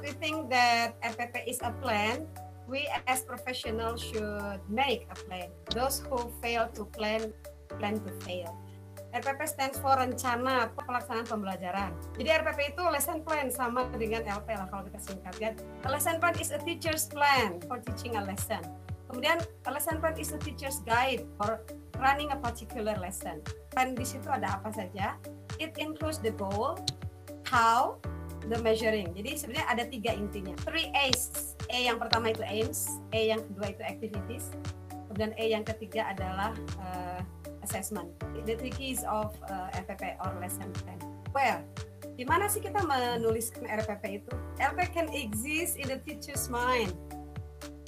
we think that RPP is a plan, we as professionals should make a plan. Those who fail to plan to fail. RPP stands for rencana pelaksanaan pembelajaran. Jadi RPP itu lesson plan sama dengan LP lah kalau kita singkatkan. A lesson plan is a teacher's plan for teaching a lesson. Kemudian a lesson plan is a teacher's guide for running a particular lesson. Plan di situ ada apa saja? It includes the goal, how, the measuring. Jadi sebenarnya ada 3 intinya. 3 A's. A yang pertama itu aims, A yang kedua itu activities, kemudian A yang ketiga adalah assessment. The 3 keys of RPP or lesson plan. Well, di mana sih kita menuliskan RPP itu? RPP can exist in the teacher's mind,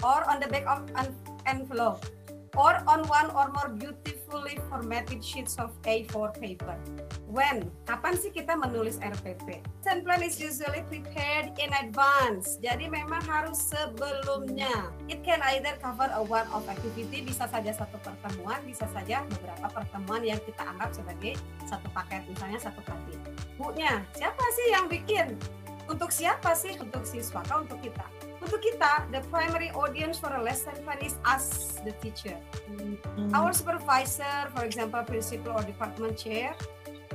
or on the back of an envelope, or on one or more beautifully formatted sheets of A4 paper. When? Kapan sih kita menulis RPP? Lesson plan is usually prepared in advance. Jadi memang harus sebelumnya. It can either cover a one-off activity, bisa saja satu pertemuan, bisa saja beberapa pertemuan yang kita anggap sebagai satu paket, misalnya satu kali. Bukunya, siapa sih yang bikin? Untuk siapa sih? Untuk siswa, atau untuk kita? Untuk kita, the primary audience for a lesson plan is us, the teacher. Our supervisor, for example, principal or department chair,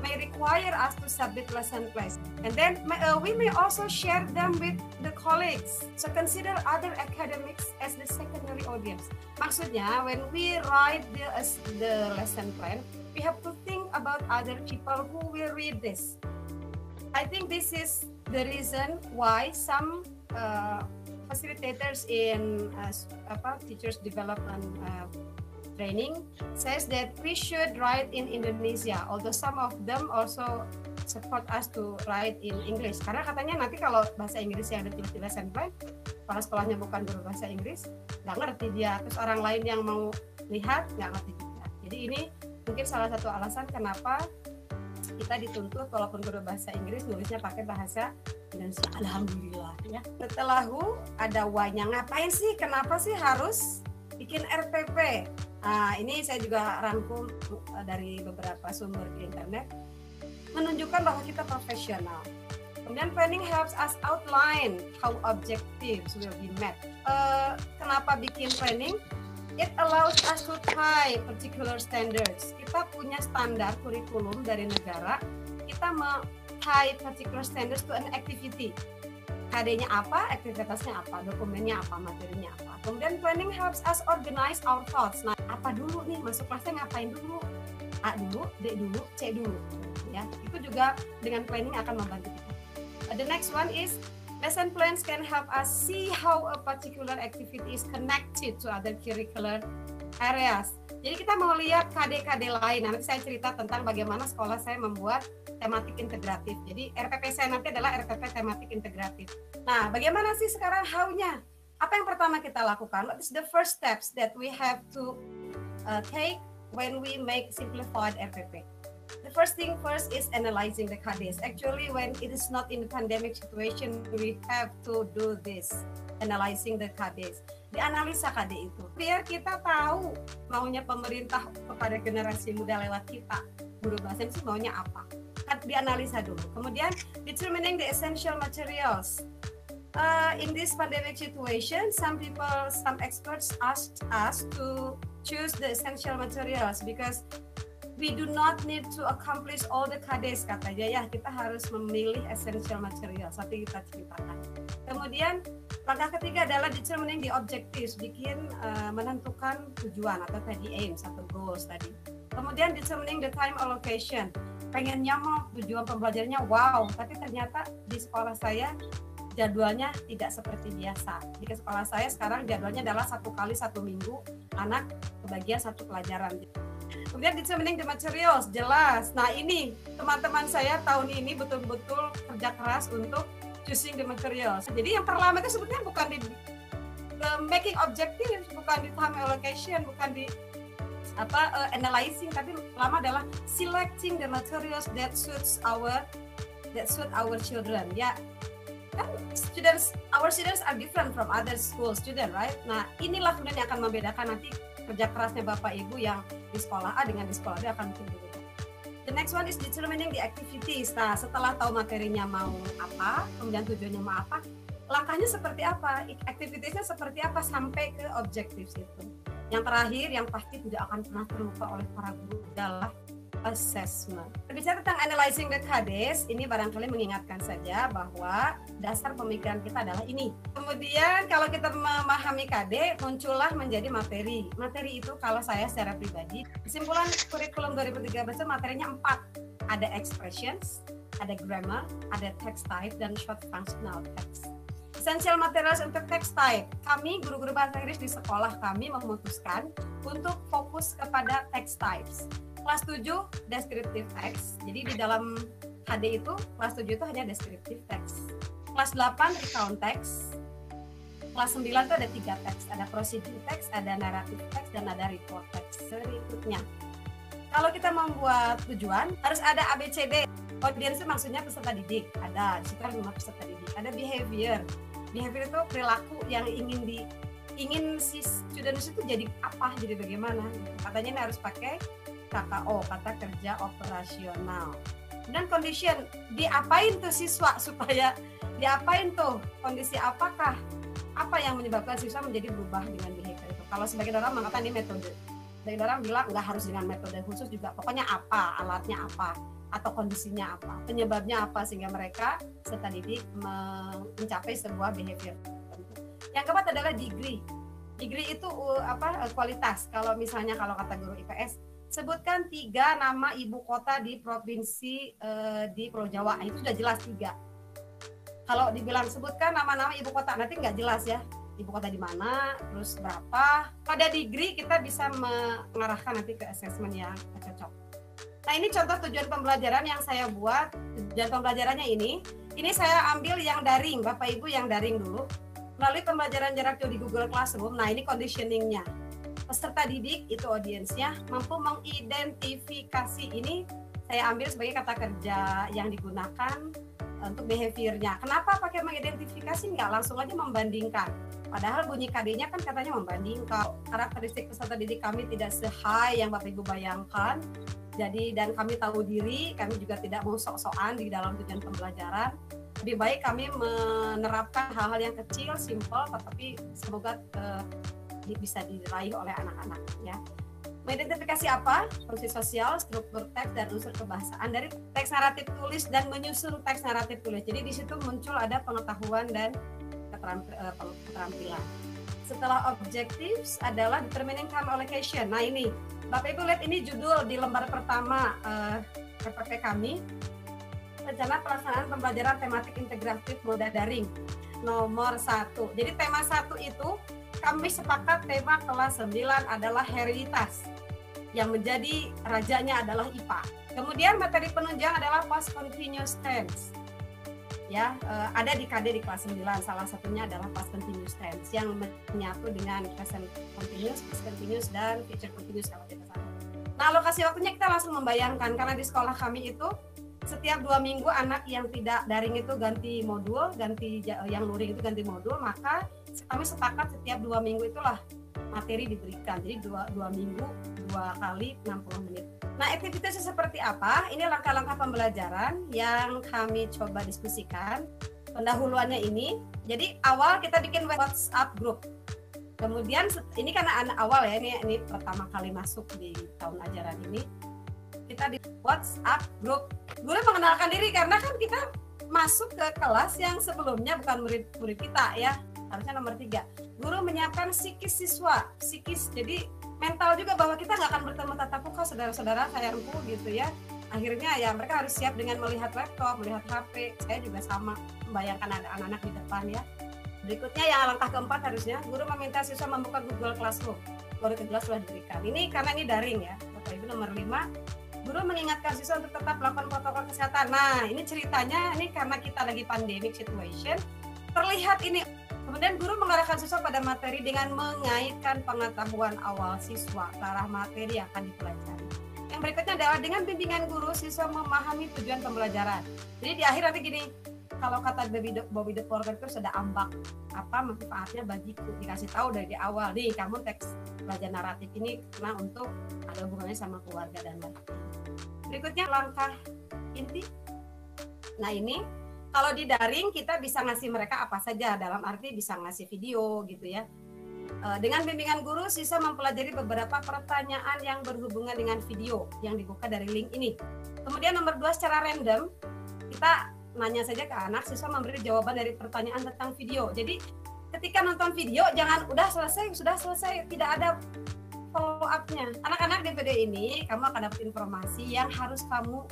may require us to submit lesson plans, and then we may also share them with the colleagues. So consider other academics as the secondary audience. Maksudnya, when we write the lesson plan, we have to think about other people who will read this. I think this is the reason why some facilitators in teachers development training says that we should write in Indonesia, although some of them also support us to write in English. Karena katanya nanti kalau bahasa Inggris yang ada di lesson plan, kalau sekolahnya bukan guru bahasa Inggris, nggak ngerti dia. Terus orang lain yang mau lihat nggak ngerti juga. Jadi ini mungkin salah satu alasan kenapa kita dituntut walaupun guru bahasa Inggris nulisnya pakai bahasa Indonesia. Alhamdulillah ya. Setelah who, ada why-nya. Ngapain sih? Kenapa sih harus bikin RPP? Nah, ini saya juga rangkum dari beberapa sumber di internet menunjukkan bahwa kita profesional. Kemudian planning helps us outline how objectives will be met. Kenapa bikin planning? It allows us to tie particular standards. Kita punya standar kurikulum dari negara, kita tie particular standards to an activity. KD-nya apa, aktivitasnya apa, dokumennya apa, materinya apa. Kemudian planning helps us organize our thoughts. Nah, apa dulu nih, masuk kelasnya ngapain dulu? A dulu, D dulu, C dulu. Ya, itu juga dengan planning akan membantu kita. The next one is lesson plans can help us see how a particular activity is connected to other curricular areas. Jadi kita mau lihat KD-KD lain. Nanti saya cerita tentang bagaimana sekolah saya membuat tematik integratif. Jadi RPP saya nanti adalah RPP tematik integratif. Nah, bagaimana sih sekarang how-nya? Apa yang pertama kita lakukan? What is the first steps that we have to take when we make simplified RPP? The first thing first is analyzing the KDs. Actually, when it is not in the pandemic situation, we have to do this, analyzing the KDs. Dianalisa KD itu, biar kita tahu maunya pemerintah kepada generasi muda lewat kita. Guru bahasa itu maunya apa? Dianalisa dulu. Kemudian determining the essential materials. In this pandemic situation, some experts asked us to choose the essential materials because we do not need to accomplish all the KDs, katanya ya, kita harus memilih essential materials seperti kita ceritakan. Kemudian langkah ketiga adalah determining the objectives, menentukan tujuan atau tadi aims atau goals tadi. Kemudian determining the time allocation, pengennya mau tujuan pembelajarannya wow, tapi ternyata di sekolah saya jadwalnya tidak seperti biasa. Di sekolah saya sekarang jadwalnya adalah 1 kali 1 minggu anak kebagian 1 pelajaran. Kemudian determining the materials, jelas. Nah ini teman-teman saya tahun ini betul-betul kerja keras untuk choosing the materials. Jadi yang pertama itu sebetulnya bukan di making objectives, bukan di time allocation, bukan di analyzing, tapi pertama adalah selecting the materials that suit our children. Ya, kan our students are different from other school student, right? Nah inilah kemudian yang akan membedakan nanti kerja kerasnya Bapak Ibu yang di sekolah A dengan di sekolah B akan mungkin berbeda. The next one is determining the activities. Nah, setelah tahu materinya mau apa, kemudian tujuannya mau apa, langkahnya seperti apa, aktivitasnya seperti apa sampai ke objektif itu. Yang terakhir yang pasti tidak akan pernah terlupa oleh para guru adalah assessment. Berbicara tentang analyzing the KDs, ini barangkali mengingatkan saja bahwa dasar pemikiran kita adalah ini. Kemudian kalau kita memahami KD, muncullah menjadi materi. Materi itu kalau saya secara pribadi, kesimpulan kurikulum 2013 itu materinya 4. Ada expressions, ada grammar, ada text type, dan short functional text. Essential materials untuk text type. Kami, guru-guru bahasa Inggris di sekolah kami memutuskan untuk fokus kepada text types. Kelas 7 descriptive text. Jadi di dalam HD itu kelas 7 itu hanya descriptive text. Kelas 8 recount text. Kelas 9 itu ada 3 teks, ada procedure text, ada narrative text, dan ada report text. Berikutnya, kalau kita membuat tujuan harus ada ABCD. Audience itu maksudnya peserta didik. Ada, di situ ada 5 peserta didik. Ada behavior. Behavior itu perilaku yang ingin si students itu jadi apa, jadi bagaimana. Katanya ini harus pakai KKO, kata kerja operasional. Dan condition, diapain tuh siswa supaya diapain tuh, kondisi apakah, apa yang menyebabkan siswa menjadi berubah dengan behavior itu. Kalau sebagian orang mengatakan ini metode, sebagian orang bilang nggak harus dengan metode khusus juga, pokoknya apa, alatnya apa, atau kondisinya apa, penyebabnya apa, sehingga mereka serta didik mencapai sebuah behavior. Yang keempat adalah degree. Degree itu kualitas. Kalau misalnya kalau kata guru IPS, sebutkan 3 nama ibu kota di provinsi di Pulau Jawa. Itu sudah jelas 3. Kalau dibilang sebutkan nama-nama ibu kota, nanti nggak jelas ya. Ibu kota di mana, terus berapa. Pada degree kita bisa mengarahkan nanti ke assessment yang cocok. Nah, ini contoh tujuan pembelajaran yang saya buat. Tujuan pembelajarannya ini saya ambil yang daring, Bapak Ibu yang daring dulu. Melalui pembelajaran jarak jauh di Google Classroom. Nah, ini conditioningnya. Peserta didik itu audiensnya mampu mengidentifikasi, ini saya ambil sebagai kata kerja yang digunakan untuk behaviornya. Kenapa pakai mengidentifikasi? Nggak langsung aja membandingkan. Padahal bunyi KD-nya kan katanya membandingkan. Karakteristik peserta didik kami tidak se-high yang Bapak Ibu bayangkan. Jadi dan kami tahu diri, kami juga tidak mau sok-sokan di dalam tujuan pembelajaran. Lebih baik kami menerapkan hal-hal yang kecil, simple, tetapi semoga bisa diraih oleh anak-anak ya. Mengidentifikasi apa? Fungsi sosial, struktur teks, dan unsur kebahasaan dari teks naratif tulis dan menyusun teks naratif tulis. Jadi di situ muncul ada pengetahuan dan keterampilan. Setelah objectives adalah determining time allocation. Nah ini, Bapak Ibu lihat ini judul di lembar pertama PPP kami, rencana pelaksanaan pembelajaran tematik integratif moda daring nomor 1. Jadi tema 1 itu kami sepakat tema kelas 9 adalah hereditas, yang menjadi rajanya adalah IPA. Kemudian materi penunjang adalah past continuous tense. Ya, ada di KD di kelas 9, salah satunya adalah past continuous tense yang menyatu dengan present continuous, dan future continuous kalau tidak salah. Nah, alokasi waktunya kita langsung membayangkan, karena di sekolah kami itu setiap 2 minggu anak yang tidak daring itu ganti modul, yang luring itu ganti modul, maka kami sepakat setiap 2 minggu itulah materi diberikan. Jadi 2 minggu 2 kali 60 menit. Nah, aktivitasnya seperti apa? Ini langkah-langkah pembelajaran yang kami coba diskusikan. Pendahuluannya ini, jadi awal kita bikin WhatsApp group. Kemudian ini karena anak awal ya, ini pertama kali masuk di tahun ajaran ini. Kita di WhatsApp group. Guru mengenalkan diri karena kan kita masuk ke kelas yang sebelumnya bukan murid kita ya. Harusnya nomor 3. Guru menyiapkan psikis siswa, jadi mental juga bahwa kita nggak akan bertemu tatap muka saudara-saudara kayak empu gitu ya. Akhirnya ya mereka harus siap dengan melihat laptop, melihat HP. Saya juga sama membayangkan ada anak-anak di depan ya. Berikutnya yang langkah keempat harusnya guru meminta siswa membuka Google Classroom. Baru kejelas sudah diberikan. Ini karena ini daring ya. Bapak Ibu nomor 5. Guru mengingatkan siswa untuk tetap melakukan protokol kesehatan. Nah ini ceritanya ini karena kita lagi pandemic situation. Terlihat ini. Kemudian guru mengarahkan siswa pada materi dengan mengaitkan pengetahuan awal siswa ke arah materi yang akan dipelajari. Yang berikutnya adalah dengan bimbingan guru siswa memahami tujuan pembelajaran. Jadi di akhir nanti gini, kalau kata Bobby the Porter itu sudah ambak apa manfaatnya bagiku, dikasih tahu dari awal nih kamu teks belajar naratif ini karena untuk ada hubungannya sama keluarga dan lain. Berikutnya langkah inti. Nah ini Kalau di daring kita bisa ngasih mereka apa saja, dalam arti bisa ngasih video gitu ya. Dengan bimbingan guru, siswa mempelajari beberapa pertanyaan yang berhubungan dengan video yang dibuka dari link ini. Kemudian nomor 2, secara random, kita nanya saja ke anak, siswa memberi jawaban dari pertanyaan tentang video. Jadi ketika nonton video, jangan sudah selesai, tidak ada follow up-nya. Anak-anak di video ini, kamu akan dapat informasi yang harus kamu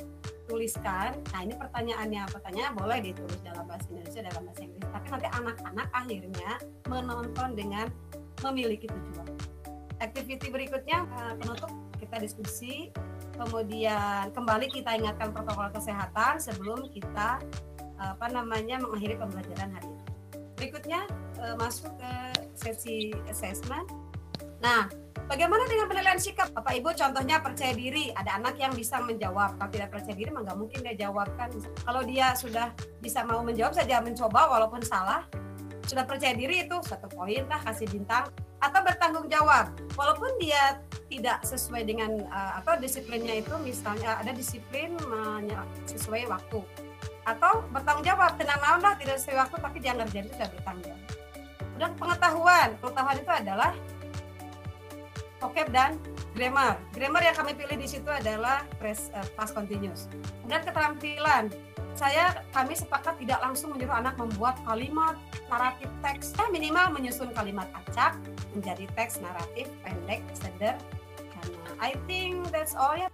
tuliskan. Nah, ini pertanyaannya boleh ditulis dalam bahasa Indonesia, dalam bahasa Inggris, tapi nanti anak-anak akhirnya menonton dengan memiliki tujuan. Activity berikutnya, penutup, kita diskusi, kemudian kembali kita ingatkan protokol kesehatan sebelum kita mengakhiri pembelajaran hari ini. Berikutnya masuk ke sesi assessment. Nah, bagaimana dengan penilaian sikap? Bapak Ibu, contohnya percaya diri. Ada anak yang bisa menjawab. Kalau tidak percaya diri, nggak mungkin dia jawabkan. Kalau dia sudah bisa mau menjawab saja, mencoba walaupun salah, sudah percaya diri itu 1 poin lah, kasih bintang. Atau bertanggung jawab. Walaupun dia tidak sesuai dengan disiplinnya itu, misalnya ada disiplin sesuai waktu. Atau bertanggung jawab, tenang lah, tidak sesuai waktu, tapi dia ngerjain itu sudah bertanggung jawab. Kemudian pengetahuan itu adalah vocab dan grammar. Grammar yang kami pilih di situ adalah past continuous. Kemudian keterampilan. Kami sepakat tidak langsung menyuruh anak membuat kalimat naratif teks. Minimal menyusun kalimat acak menjadi teks naratif pendek, sederhana. I think that's all ya.